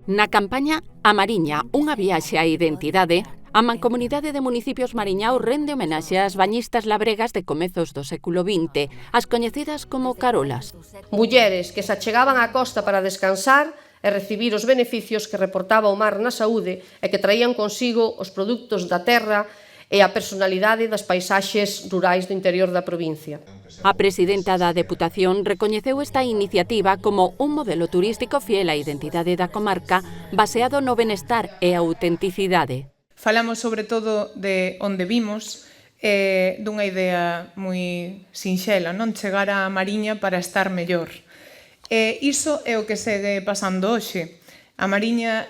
Na campaña A Mariña, unha viaxe á identidade, a Mancomunidade de Municipios Mariñao rende homenaxe ás bañistas labregas de comezos do século XX, as coñecidas como carolas. Mulleres que se achegaban á costa para descansar e recibir os beneficios que reportaba o mar na saúde e que traían consigo os produtos da terra e a personalidade das paisaxes rurais do interior da provincia. A presidenta da Deputación recoñeceu esta iniciativa como un modelo turístico fiel á identidade da comarca baseado no benestar e a autenticidade. Falamos sobre todo de onde vimos, dunha idea moi sinxela, non chegar á Mariña para estar mellor. Iso é o que segue pasando hoxe. A Mariña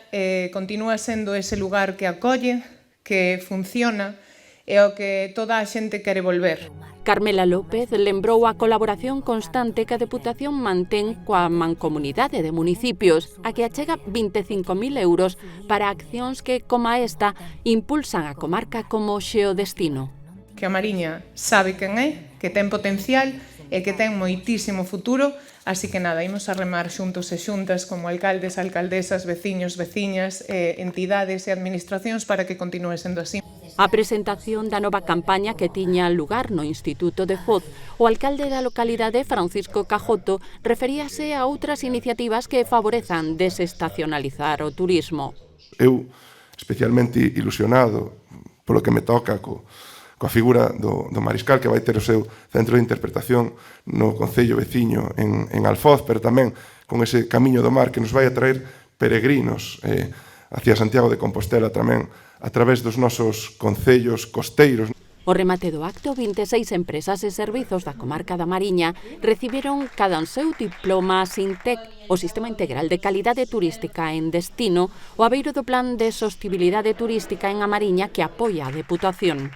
continúa sendo ese lugar que acolle, que funciona e ao que toda a xente quere volver. Carmela López lembrou a colaboración constante que a Deputación mantén coa Mancomunidade de Municipios, a que achega 25.000 euros para accións que, como esta, impulsan a comarca como xeodestino. Que a Mariña sabe quen é, que ten potencial e que ten moitísimo futuro, así que nada, imos a remar xuntos e xuntas como alcaldes, alcaldesas, veciños, veciñas, entidades e administracións para que continúe sendo así. A presentación da nova campaña que tiña lugar no Instituto de Foz, o alcalde da localidade, Francisco Cajoto, referíase a outras iniciativas que favorezan desestacionalizar o turismo. Eu, especialmente ilusionado polo que me toca coa figura do mariscal que vai ter o seu centro de interpretación no concello veciño en Alfoz, pero tamén con ese camiño do mar que nos vai a traer peregrinos hacia Santiago de Compostela tamén a través dos nosos concellos costeiros. O remate do acto, 26 empresas e servizos da comarca da Mariña recibiron cada un seu diploma SINTEC, o Sistema Integral de Calidade Turística en Destino, o abeiro do Plan de Sostibilidade Turística en A Mariña que apoia a Deputación.